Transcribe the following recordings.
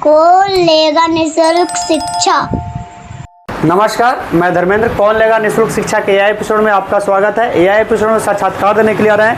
कौन लेगा निःशुल्क शिक्षा। नमस्कार, मैं धर्मेंद्र। कौन लेगा निःशुल्क शिक्षा के एआई एपिसोड में आपका स्वागत है। एआई एपिसोड में साक्षात्कार देने के लिए आ रहे हैं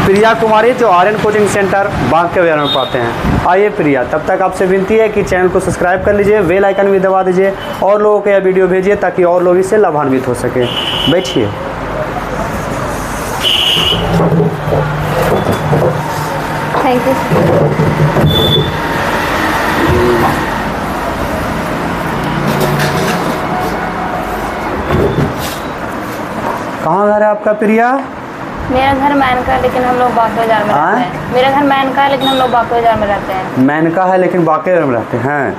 प्रिया कुमारी, जो आर्यन कोचिंग सेंटर बांके बिहार में पढ़ते हैं। आइए प्रिया, तब तक आपसे विनती है कि चैनल को सब्सक्राइब कर लीजिए, बेल आइकन भी दबा दीजिए और लोगों को यह वीडियो भेजिए ताकि और लोग इससे लाभान्वित हो सके। बैठिए। Thank you. कहाँ घर है आपका प्रिया? मेरा घर मैनका है, लेकिन हम लोग बांके बाजार में रहते हैं। मेरा घर मैनका है, लेकिन हम लोग बांके बाजार में रहते हैं। मैनका है लेकिन बांके बाजार में रहते हैं।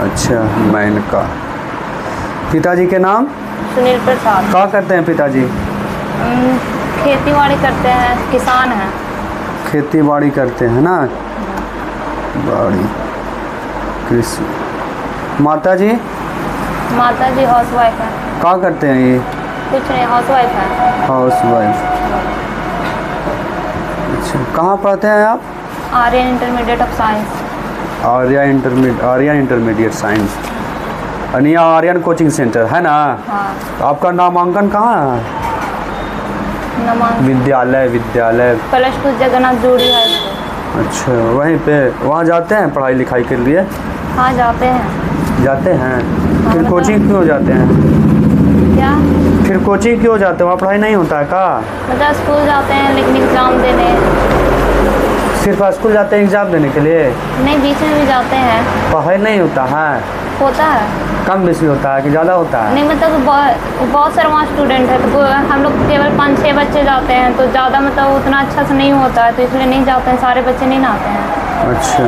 अच्छा, मैनका। पिताजी के नाम? सुनील प्रसाद। क्या करते हैं पिताजी? खेती बाड़ी करते हैं, किसान हैं। खेती बाड़ी करते हैं ना, बाड़ी कृषि। माता जी? माता जी हाउस वाइफ है। क्या करते हैं ये? कुछ नहीं, हाउस वाइफ है। Housewife. अच्छा, कहाँ पढ़ते हैं आप? Aryan intermediate of science. Aryan intermediate science, अनिया आर्यन कोचिंग सेंटर है ना। हाँ। आपका नामांकन कहाँ है? विद्यालय प्लस टू जगन्नाथ जोड़ी हाई स्कूल। अच्छा, वहीं पे वहाँ जाते हैं पढ़ाई लिखाई के लिए? हाँ, जाते हैं। फिर कोचिंग क्यों जाते हैं? क्या? फिर कोचिंग क्यों जाते हैं? वहाँ पढ़ाई नहीं होता है का? मतलब स्कूल जाते हैं लेकिन एग्ज़ाम देने। सिर्फ स्कूल जाते हैं एग्ज़ाम देने के लिए? नहीं, बीच में भी जाते हैं। पढ़ाई नहीं होता है? होता है। कम बेसी होता है कि ज़्यादा होता है? नहीं, मतलब बहुत सारे वहाँ स्टूडेंट है, तो हम लोग केवल 5-6 बच्चे जाते हैं, तो ज़्यादा मतलब उतना अच्छा से नहीं होता है, तो इसलिए नहीं जाते हैं। सारे बच्चे नहीं आते हैं। अच्छा,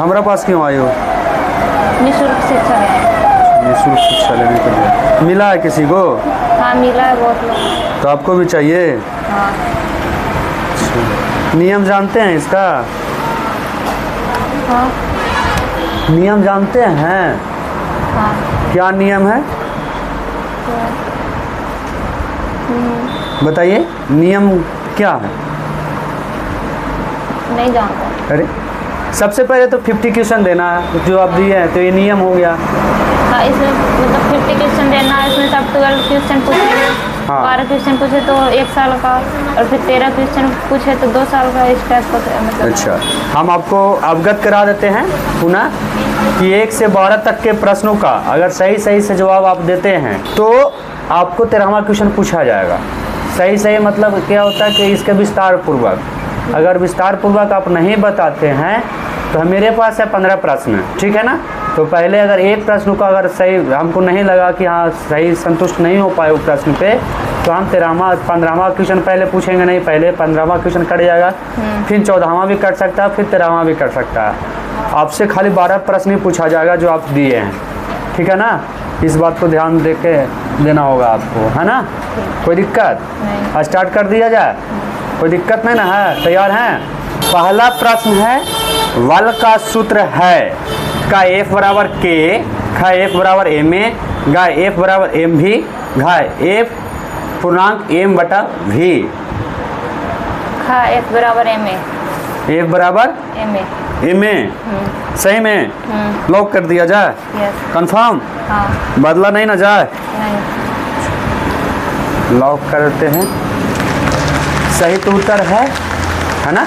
हमारा पास क्यों आए हो? निःशुल्क शिक्षा है। निःशुल्क शिक्षा लेने के लिए मिला है किसी को? हाँ, मिला है बहुत लोग। तो आपको भी चाहिए? हाँ। अच्छा, नियम जानते हैं इसका? हाँ। नियम जानते हैं? हाँ। क्या नियम है बताइए, नियम क्या है? नहीं जानता। अरे, सबसे पहले तो 50 क्वेश्चन देना है, जो आप दिए हैं, तो ये नियम हो गया। हाँ, इसमें मतलब 50 क्वेश्चन देना है। इसमें सब 12 क्वेश्चन पूछे। हाँ। 12 क्वेश्चन पूछे तो 1 साल का, और फिर 13 क्वेश्चन पूछे तो 2 साल का। इस टाइप का मतलब। अच्छा, हम आपको अवगत करा देते हैं पुनः कि 1 से 12 तक के प्रश्नों का अगर सही से जवाब आप देते हैं तो आपको 13वां क्वेश्चन पूछा जाएगा। सही मतलब क्या होता है कि इसके विस्तार पूर्वक, अगर विस्तार पूर्वक आप नहीं बताते हैं तो मेरे पास है 15 प्रश्न, ठीक है ना। तो पहले अगर एक प्रश्न का अगर सही हमको नहीं लगा कि हाँ सही संतुष्ट नहीं हो पाए उस प्रश्न पे, तो हम 15वां क्वेश्चन पहले पूछेंगे नहीं, पहले 15वां क्वेश्चन कट जाएगा, फिर 14वां भी कट सकता है, फिर 13वां भी कट सकता है। आपसे खाली 12 प्रश्न ही पूछा जाएगा जो आप दिए हैं, ठीक है ना। इस बात को ध्यान दे के देना होगा आपको, है ना। कोई दिक्कत? स्टार्ट कर दिया जाए? कोई दिक्कत नहीं ना है? तैयार हैं? पहला प्रश्न है, वल का सूत्र है का F बराबर K, खा F बराबर MA, गा F बराबर MV, घा F पूर्णांक M बटा V। खा F बराबर MA। F बराबर MA। सही में लॉक कर दिया जाए? कंफर्म? हाँ। बदला नहीं ना जाए? नहीं। लॉक करते हैं। सही तो उत्तर है ना।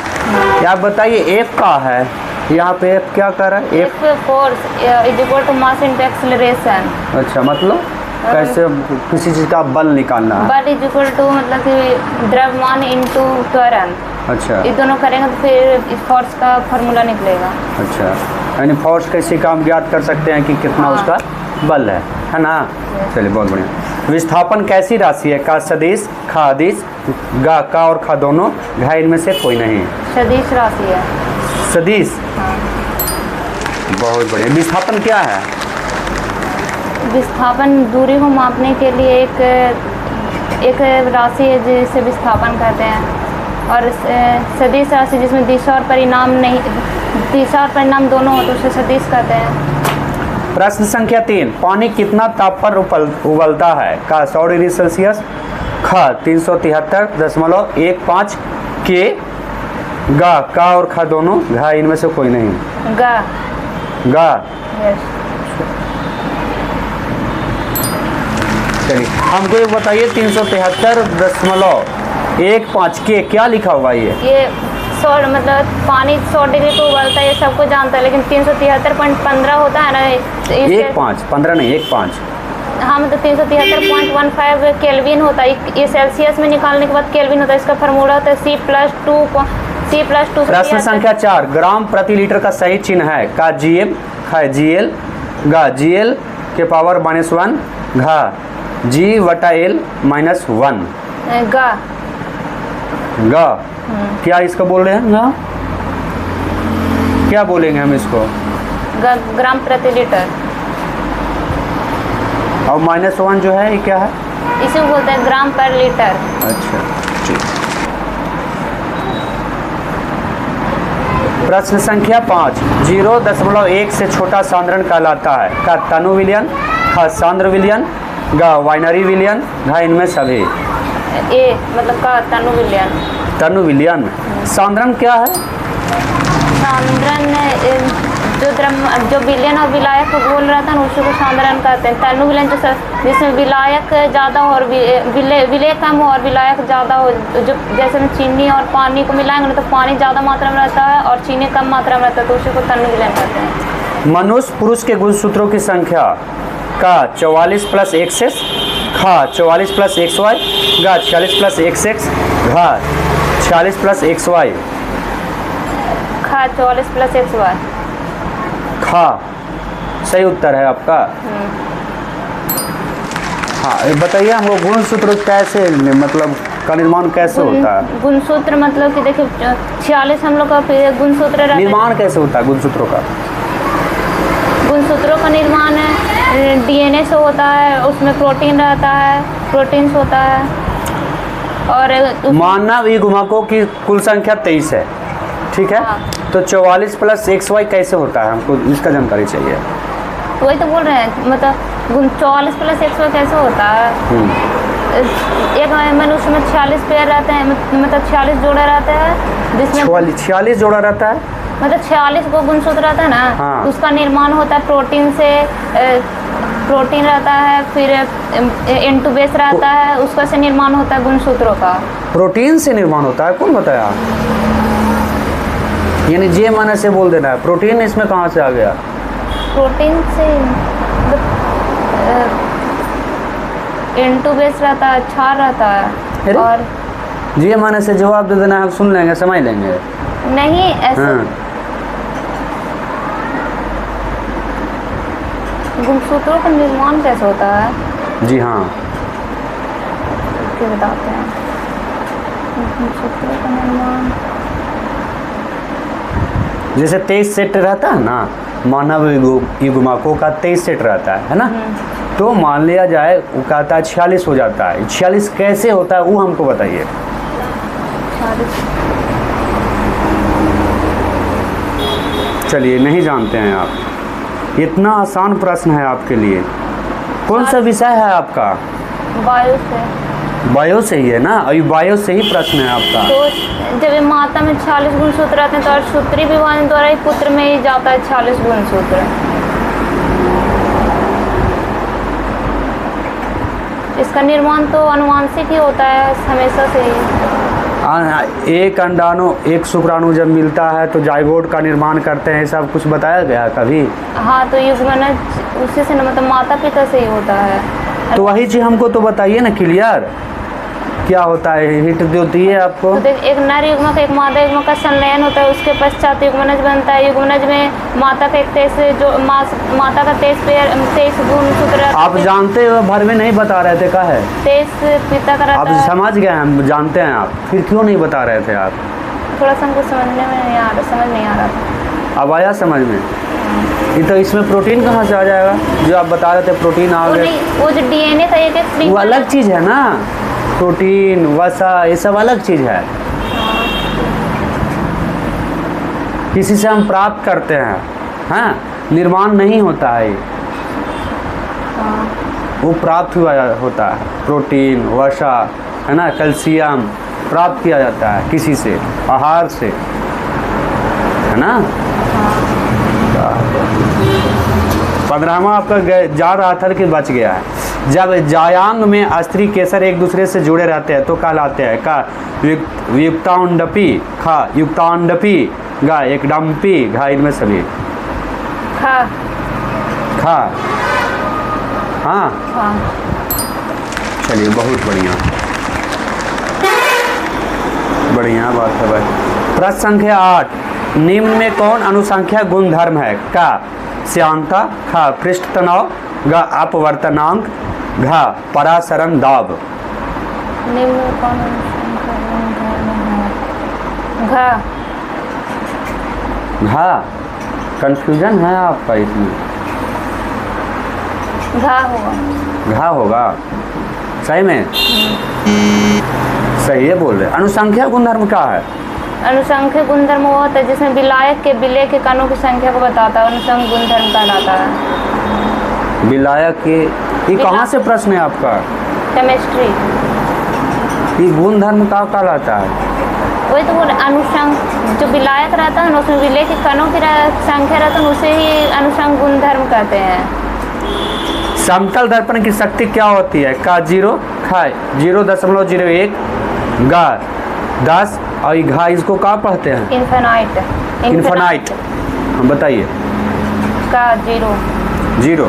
या आप बताइए F का है यहाँ पे? F क्या कर रहा है? F force is equal to mass into acceleration. अच्छा, मतलब कैसे किसी चीज़ का बल निकालना है? बल इज इक्वल टू मतलब कि द्रव्यमान इनटू त्वरण। अच्छा, ये दोनों करेंगे तो फिर इस फोर्स का फार्मूला निकलेगा। अच्छा, यानी फोर्स कैसे काम ज्ञात कर सकते हैं कि कितना उसका बल है ना। चलिए, बहुत बढ़िया। विस्थापन कैसी राशि है? का सदिश, खा अदिश, गा का और खा दोनों, घा इनमें से कोई नहीं। सदिश राशि है। सदिश। हाँ। बहुत बढ़िया। विस्थापन क्या है? विस्थापन दूरी को मापने के लिए एक राशि है जिसे विस्थापन कहते हैं, और सदिश राशि जिसमें दिशा और परिणाम दोनों हो तो उसे सदिश कहते हैं। प्रश्न संख्या 3, पानी कितना ताप पर उबलता है? का 100 डिग्री सेल्सियस, ख 373.15 के, गा का और खा दोनों, घा इनमें से कोई नहीं। गा गा। यस। चलिए हमको ये बताइए 373.15 के क्या लिखा हुआ ये? 100 मतलब पानी 100 डिग्री पे उबलता है, ये सबको जानता है, लेकिन 373.15 होता है ना, 15 नहीं 15। हाँ मतलब 373.15 केल्विन होता है। ये सेल्सियस में निकालने के बाद केल्विन होता है। इसका फार्मूला होता है C+2। प्रश्न संख्या 4, ग्राम प्रति लीटर का सही चिन्ह है का GM, खा GL, गा GL के पावर -1, घा G/L -1, गा। गा क्या इसको बोल रहे हैं? गा क्या बोलेंगे हम इसको? ग्राम प्रति लीटर। और -1 जो है ये क्या है? इसे बोलते हैं ग्राम पर लीटर। अच्छा ठीक। प्रश्न संख्या 5, 0.1 से छोटा सांद्रण कहलाता है का तनु विलयन, खा सांद्र विलयन, गा वाइनरी विलयन, घा इनमें सभी। ए मतलब का तनु विलयन। तनु विलयन। सांद्रण क्या है? सांद्रण जो विलयन और विलायक बोल रहा था ना, उसी को सांद्रण कहते हैं। तनु विलयन जिसमें विलायक ज़्यादा हो और विलेय कम हो और विलायक ज़्यादा हो। जो जैसे में चीनी और पानी को मिलाएंगे ना, तो पानी ज़्यादा मात्रा में रहता है और चीनी कम मात्रा में रहता है, तो उसी को तनु विलयन कहते हैं। मनुष्य पुरुष के गुणसूत्रों की संख्या का 44 + XS, खा 44 + XY, गा 46 + XX, घा 46 + XY। खा 44 + XY। खा सही उत्तर है आपका। हाँ ये बताइए हमको गुणसूत्र कैसे मतलब का निर्माण कैसे होता है? गुणसूत्र मतलब कि देखिए 46 हम लोग का गुणसूत्र रहता है। निर्माण कैसे होता है गुणसूत्रों का? गुणसूत्रों का निर्माण DNA से होता है, उसमें प्रोटीन रहता है, प्रोटीन्स होता है। और मानव युग्मकों की कुल संख्या 23 है, ठीक है। हाँ। तो 44 + XY कैसे होता है, हमको इसका जानकारी चाहिए। वही तो बोल रहे हैं, मतलब 44 + XY कैसे होता है। एक मनुष्य में 46 पेयर रहते हैं, मतलब 46 जोड़े रहते हैं, जिसमें 46 जोड़ा रहता है, मतलब 46 को गुणसूत्र रहता है ना। हाँ। उसका निर्माण होता है प्रोटीन से। प्रोटीन रहता है, फिर N2 बेस रहता है, उसका से निर्माण होता है गुणसूत्रों का। प्रोटीन से निर्माण होता है? कौन बताया? यानी जे माने से बोल देना है, प्रोटीन इसमें कहाँ से आ गया? प्रोटीन से N2 बेस रहता है, क्षार रहता है। अरे? और जे माने से जवाब दे देना है, सुन लेंगे समझ लेंगे। नहीं ऐसे हाँ। गुणसूत्रों का निर्माण कैसे होता है? जी हाँ क्या बताते हैं गुणसूत्रों का निर्माण। जैसे 23 सेट रहता है ना, मानव युग्मकों का 23 सेट रहता है ना। तो मान लिया जाए वो कहता है 46 हो जाता है। 46 कैसे होता है वो हमको बताइए। चलिए नहीं जानते हैं आप, इतना आसान प्रश्न है आपके लिए। कौन सा विषय है आपका? वायु से। बायो से ही है ना, अभी बायो से ही प्रश्न है आपका। तो जब ये माता में 46 गुणसूत्र रहते हैं, तो अर्थसूत्री विभाजन द्वारा ही पुत्र में ही जाता है 46 गुणसूत्र। इसका निर्माण तो अनुवांशिक ही होता है हमेशा से ही। एक अंडाणु एक शुक्राणु जब मिलता है तो जाइगोट का निर्माण करते हैं, सब कुछ बताया गया कभी? हाँ तो युग्मनज उसी से, मतलब माता पिता से ही होता है। तो वही चीज हमको तो बताइए ना क्लियर, क्या होता है, हिट देती है आपको। तो देख, एक नर युग्मक एक मादा युग्मक का संलयन होता है, उसके पश्चात युग्मनज बनता है। युग्मनज में माता का 23 जो माता का 23 गुणसूत्र। आप जानते हो भर में नहीं बता रहे थे, का है 23 पिता का रहता आप है। समझ गए, हम जानते हैं आप, फिर क्यों नहीं बता रहे थे आप? थोड़ा सा हमको समझने में नहीं आ रहा, समझ नहीं आ रहा था। अब आया समझ में? ये तो इसमें प्रोटीन कहाँ से आ जाएगा जो आप बता रहे थे? प्रोटीन आ गए, वो जो DNA था एक वो अलग चीज है ना। प्रोटीन वसा ये सब अलग चीज है, किसी से हम प्राप्त करते हैं, हाँ निर्माण नहीं होता है, वो प्राप्त हुआ होता है। प्रोटीन वसा है ना, कैल्शियम प्राप्त किया जाता है किसी से, आहार से। है ना। 15वां आपका जा रहा था कि बच गया है। जब जायांग में स्त्री केसर एक दूसरे से जुड़े रहते हैं तो कहलाते हैं का युक्तांडपी, खा युक्तांडपी, गा एकदम्पी, घा इनमें सभी खा खा। हाँ हाँ चलिए बहुत बढ़िया बढ़िया बात है भाई। प्रश्न संख्या 8, निम्न में कौन अनुसंख्या गुणधर्म है? का श्यानता, खा पृष्ठ तनाव, ग अपवर्तनांक, घा परासरण दाब। निम्न में कौन अनुसंख्या गुणधर्म है? घा। घा कंफ्यूजन है आपका इसमें। घा होगा। घा होगा सही में? सही है बोल रहे। अनुसंख्या गुणधर्म क्या है? अनुसंख्य गुणधर्म वो होता है जिसमें विलायक के विलय के कणों की संख्या को बताता है, अनुसंख्य गुणधर्म कहलाता है। विलायक के ये कहाँ से प्रश्न है आपका? केमिस्ट्री। ये गुणधर्म का कहलाता है? वही तो बोले अनुसंग जो विलायक रहता है ना उसमें विलय के कणों की संख्या रहता है उसे ही अनुसंग गुणधर्म कहते हैं। समतल दर्पण की शक्ति क्या होती है? का 0, खा 0.01, गा 10 और घा इसको क्या पढ़ते हैं? इन्फिनाइट। इन्फिनाइट। हम बताइए। का 0 0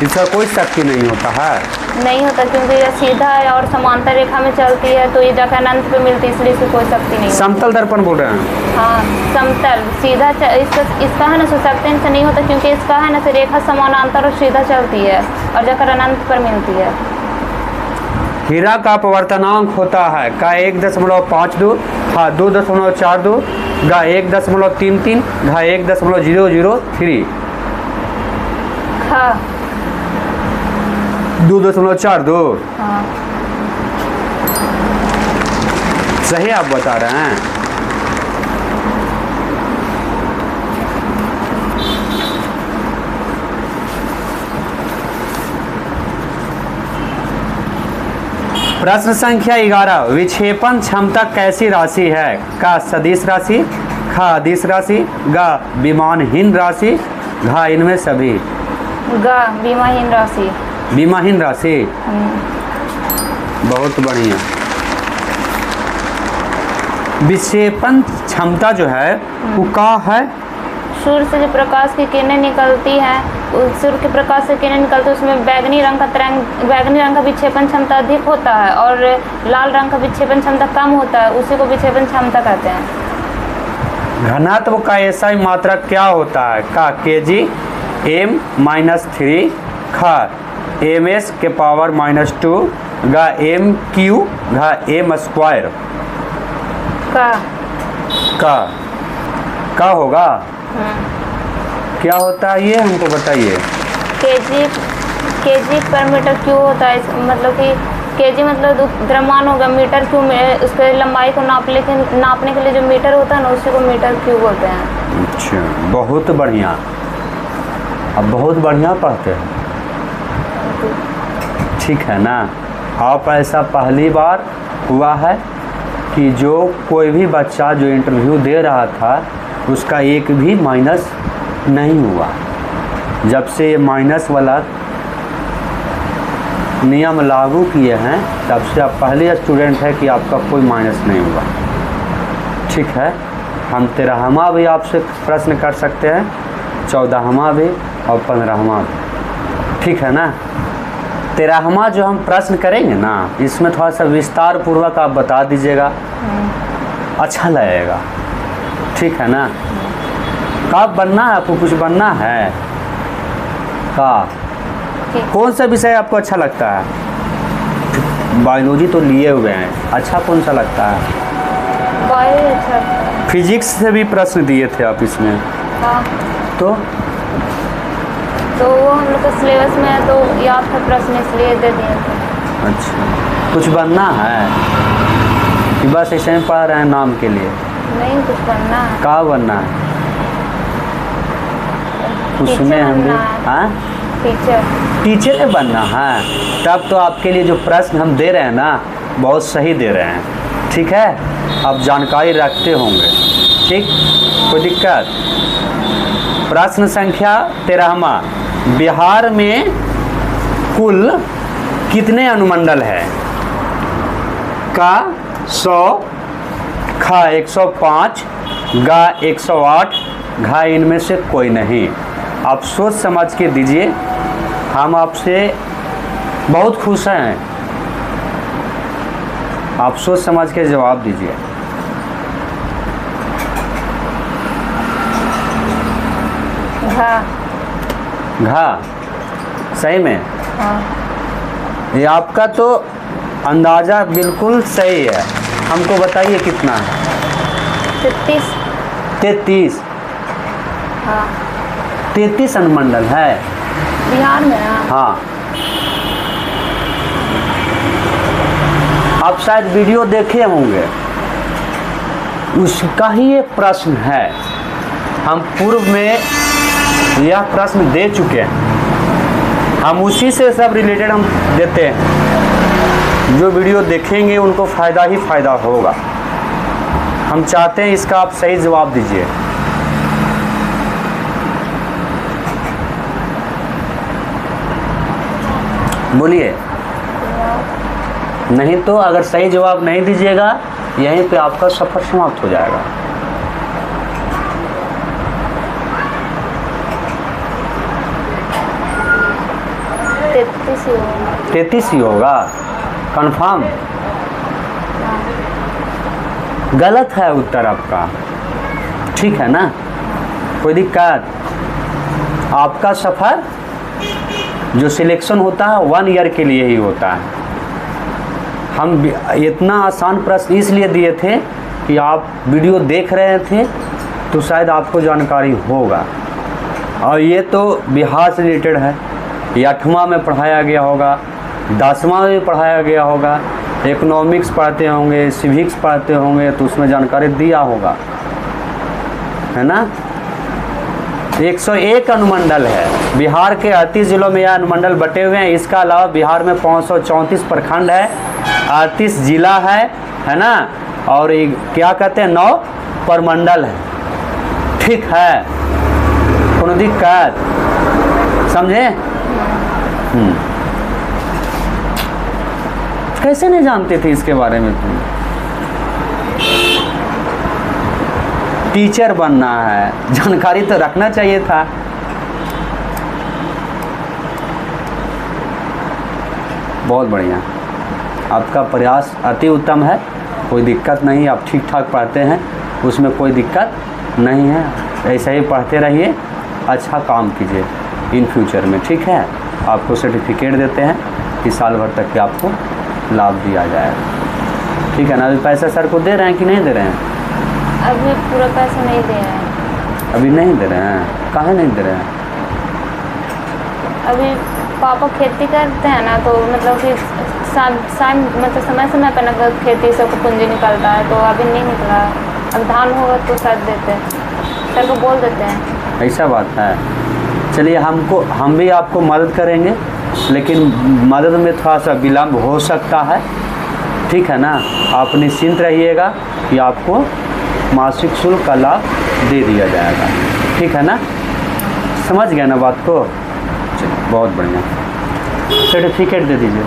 इसका कोई शक्ति नहीं होता है। नहीं होता क्योंकि यह सीधा है और समांतर रेखा में चलती है तो ये जगह अनंत पे मिलती है इसलिए इसकी कोई शक्ति नहीं होती। समतल दर्पण बोल रहे हैं? हाँ समतल सीधा इसका है ना शक्ति से नहीं होता क्योंकि इसका है ना रेखा समानांतर और सीधा चलती है और जाकर अनंत पर मिलती है। हीरा का अपवर्तनांक होता है का 1.52, हाँ 2.42, गा 1.33, घा 1.003। हाँ 2.42 हाँ सही आप बता रहे हैं। प्रश्न संख्या 11, विक्षेपण क्षमता कैसी राशि है? का सदिश राशि, खा अदिश राशि, गा विमानहीन राशि, घा इनमें सभी। गा विमाहीन राशि। विमाहीन राशि बहुत बढ़िया। विक्षेपण क्षमता जो है वो क्या है? सूर्य से जो प्रकाश की किरणें निकलती हैं सूर्य के प्रकाश से किरणें निकलती है उसमें बैगनी रंग का विक्षेपण क्षमता अधिक होता है और लाल रंग का विक्षेपण क्षमता कम होता है, उसी को विक्षेपण क्षमता कहते हैं। घनत्व का ऐसा मात्रक क्या होता है? का kg m-3, खा ms के पावर -2, गा mq, घा m स्क्वायर। का होगा? क्या होता है ये हमको बताइए। केजी पर मीटर क्यूब होता है, मतलब कि केजी मतलब द्रव्यमान होगा, मीटर क्यूब में उसके लंबाई को नापने के लिए जो मीटर होता है ना उसी को मीटर क्यूब बोलते हैं। अच्छा बहुत बढ़िया, अब बहुत बढ़िया पढ़ते हैं। ठीक है ना। आप ऐसा पहली बार हुआ है कि जो कोई भी बच्चा जो इंटरव्यू दे रहा था उसका एक भी माइनस नहीं हुआ। जब से ये माइनस वाला नियम लागू किए हैं तब से आप पहले स्टूडेंट है कि आपका कोई माइनस नहीं हुआ। ठीक है। हम 13वां भी आपसे प्रश्न कर सकते हैं, 14वां भी और 15वां भी। ठीक है ना। 13वां जो हम प्रश्न करेंगे ना इसमें थोड़ा सा विस्तार पूर्वक आप बता दीजिएगा, अच्छा लगेगा। ठीक है ना। कब बनना है आपको? कुछ बनना है का? कौन सा विषय आपको अच्छा लगता है? बायोलॉजी तो लिए हुए हैं, अच्छा कौन सा लगता है? बायो अच्छा लगता है। फिजिक्स से भी प्रश्न दिए थे आप इसमें। हाँ। तो वो हम लोग के सिलेबस में है तो याद था प्रश्न इसलिए दे दिए थे। अच्छा कुछ बनना है कि बस ऐसे ही पढ़ रहे हैं नाम के लिए? नहीं कुछ बनना है। क्या बनना है? उसमें हम भी टीचर बनना है। तब तो आपके लिए जो प्रश्न हम दे रहे हैं ना बहुत सही दे रहे हैं। ठीक है। आप जानकारी रखते होंगे। ठीक, कोई दिक्कत? प्रश्न संख्या 13वां, बिहार में कुल कितने अनुमंडल है? का 100, खा 105, गा 108, घा इनमें से कोई नहीं। आप सोच समझ के दीजिए, हम आपसे बहुत खुश हैं, आप सोच समझ के जवाब दीजिए। घा। घा सही में? हाँ। ये आपका तो अंदाज़ा बिल्कुल सही है। हमको बताइए कितना है? 33। 33। हाँ। 33 अनुमंडल है बिहार में। हाँ। आप शायद वीडियो देखे होंगे, उसका ही एक प्रश्न है। हम पूर्व में यह प्रश्न दे चुके हैं, हम उसी से सब रिलेटेड हम देते हैं। जो वीडियो देखेंगे उनको फ़ायदा ही फ़ायदा होगा। हम चाहते हैं इसका आप सही जवाब दीजिए। बोलिए। नहीं तो अगर सही जवाब नहीं दीजिएगा, यहीं पे आपका सफ़र समाप्त हो जाएगा। होगा। 33 ही होगा, कंफर्म? गलत है उत्तर आपका, ठीक है ना? कोई दिक्कत? आपका सफ़र जो सिलेक्शन होता है 1 ईयर के लिए ही होता है। हम इतना आसान प्रश्न इसलिए दिए थे कि आप वीडियो देख रहे थे तो शायद आपको जानकारी होगा। और ये तो बिहार से रिलेटेड है, ये 8वां में पढ़ाया गया होगा, 10वां में पढ़ाया गया होगा, इकोनॉमिक्स पढ़ते होंगे, सिविक्स पढ़ते होंगे, तो उसमें जानकारी दिया होगा, है ना? 101 अनुमंडल है बिहार के। 38 जिलों में यह अनुमंडल बटे हुए हैं। इसका अलावा बिहार में 534 प्रखंड है, 38 जिला है ना? और क्या कहते हैं 9 प्रमंडल है, ठीक है? कोनो दिक्कत? समझे? कैसे नहीं जानते थे इसके बारे में? तुम टीचर बनना है, जानकारी तो रखना चाहिए था। बहुत बढ़िया, आपका प्रयास अति उत्तम है, कोई दिक्कत नहीं। आप ठीक ठाक पढ़ते हैं, उसमें कोई दिक्कत नहीं है। ऐसे ही पढ़ते रहिए, अच्छा काम कीजिए इन फ्यूचर में, ठीक है? आपको सर्टिफिकेट देते हैं कि साल भर तक के आपको लाभ दिया जाएगा, ठीक है ना? अभी पैसा सर को दे रहे हैं कि नहीं दे रहे हैं? अभी पूरा पैसा नहीं दे रहे हैं। अभी नहीं दे रहे हैं? काहे नहीं दे रहे हैं? अभी पापा खेती करते हैं ना, तो मतलब कि मतलब समय समय पर ना खेती से पूंजी निकलता है, तो अभी नहीं निकला। अब धान होगा तो शायद देते हैं, सर को बोल देते हैं। ऐसा बात है। चलिए, हम भी आपको मदद करेंगे, लेकिन मदद में थोड़ा सा विलम्ब हो सकता है, ठीक है ना? आप निश्चिंत रहिएगा कि आपको मासिक शुल्क का लाभ दे दिया जाएगा, ठीक है ना? समझ गया ना बात को? चलिए, बहुत बढ़िया। सर्टिफिकेट दे दीजिए।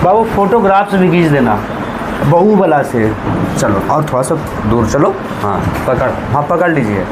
बाबू फोटोग्राफ्स भी खींच देना बहू वाला से। चलो और थोड़ा सा दूर चलो। हाँ पकड़, हाँ पकड़ लीजिए।